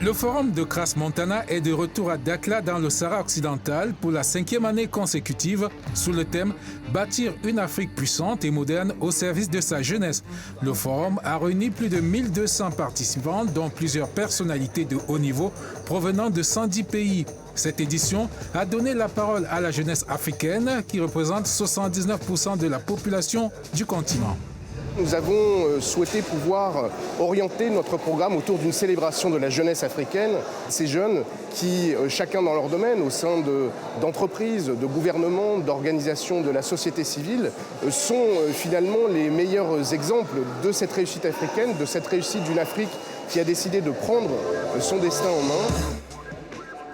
Le forum de Crans-Montana est de retour à Dakhla dans le Sahara occidental pour la 5e année consécutive sous le thème « Bâtir une Afrique puissante et moderne au service de sa jeunesse ». Le forum a réuni plus de 1200 participants, dont plusieurs personnalités de haut niveau provenant de 110 pays. Cette édition a donné la parole à la jeunesse africaine qui représente 79% de la population du continent. Nous avons souhaité pouvoir orienter notre programme autour d'une célébration de la jeunesse africaine. Ces jeunes qui, chacun dans leur domaine, au sein d'entreprises, de gouvernements, d'organisations de la société civile, sont finalement les meilleurs exemples de cette réussite africaine, de cette réussite d'une Afrique qui a décidé de prendre son destin en main.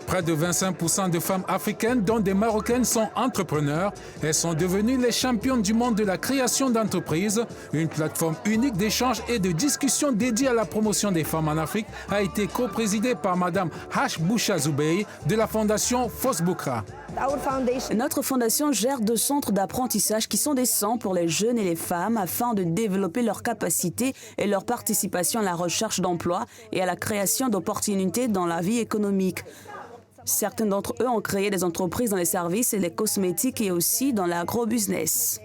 Près de 25% de femmes africaines, dont des Marocaines, sont entrepreneurs. Elles sont devenues les championnes du monde de la création d'entreprises. Une plateforme unique d'échange et de discussion dédiée à la promotion des femmes en Afrique a été coprésidée par Mme Hash Boucha Zoubey de la fondation Fosbukra. Notre fondation gère 2 centres d'apprentissage qui sont des centres pour les jeunes et les femmes afin de développer leurs capacités et leur participation à la recherche d'emploi et à la création d'opportunités dans la vie économique. Certains d'entre eux ont créé des entreprises dans les services et les cosmétiques et aussi dans l'agro-business.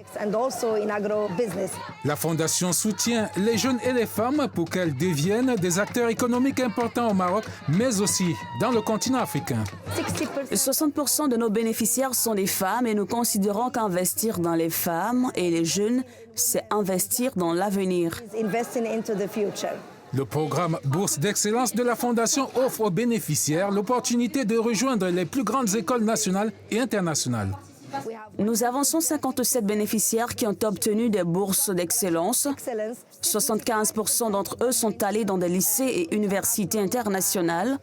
La Fondation soutient les jeunes et les femmes pour qu'elles deviennent des acteurs économiques importants au Maroc, mais aussi dans le continent africain. 60% de nos bénéficiaires sont des femmes et nous considérons qu'investir dans les femmes et les jeunes, c'est investir dans l'avenir. Le programme Bourse d'excellence de la Fondation offre aux bénéficiaires l'opportunité de rejoindre les plus grandes écoles nationales et internationales. Nous avons 157 bénéficiaires qui ont obtenu des bourses d'excellence. 75% d'entre eux sont allés dans des lycées et universités internationales.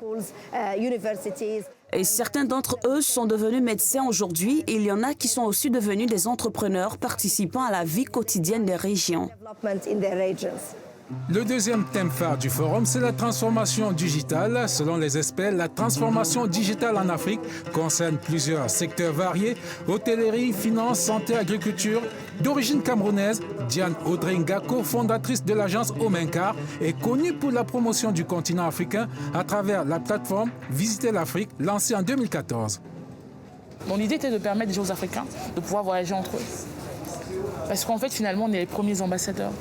Et certains d'entre eux sont devenus médecins aujourd'hui et il y en a qui sont aussi devenus des entrepreneurs participant à la vie quotidienne des régions. Le deuxième thème phare du forum, c'est la transformation digitale. Selon les experts, la transformation digitale en Afrique concerne plusieurs secteurs variés, hôtellerie, finance, santé, agriculture. D'origine camerounaise, Diane Audrey-Ngako, fondatrice de l'agence Omenkar, est connue pour la promotion du continent africain à travers la plateforme Visiter l'Afrique, lancée en 2014. Mon idée était de permettre aux Africains de pouvoir voyager entre eux. Parce qu'en fait, finalement, on est les premiers ambassadeurs.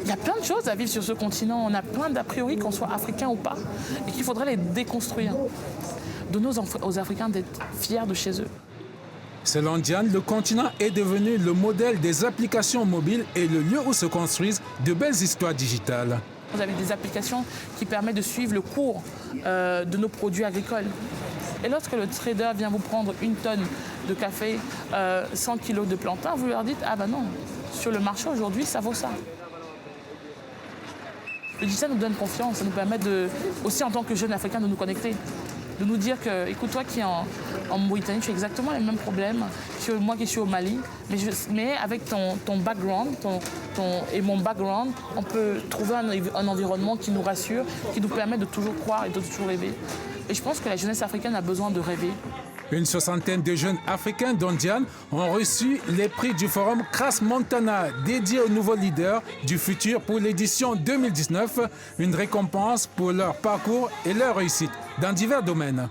Il y a plein de choses à vivre sur ce continent. On a plein d'a priori, qu'on soit africain ou pas, et qu'il faudrait les déconstruire. Donner aux Africains d'être fiers de chez eux. Selon Diane, le continent est devenu le modèle des applications mobiles et le lieu où se construisent de belles histoires digitales. Vous avez des applications qui permettent de suivre le cours de nos produits agricoles. Et lorsque le trader vient vous prendre 1 tonne de café, 100 kilos de plantain, vous leur dites « Ah ben non, sur le marché aujourd'hui, ça vaut ça ». Le digital nous donne confiance, ça nous permet aussi en tant que jeunes Africains de nous connecter, de nous dire que, écoute, toi qui es en Mauritanie, tu as exactement les mêmes problèmes que moi qui suis au Mali, mais avec ton background et mon background, on peut trouver un environnement qui nous rassure, qui nous permet de toujours croire et de toujours rêver. Et je pense que la jeunesse africaine a besoin de rêver. Une soixantaine de jeunes Africains, dont Diane, ont reçu les prix du forum Crans-Montana, dédié aux nouveaux leaders du futur pour l'édition 2019, une récompense pour leur parcours et leur réussite dans divers domaines.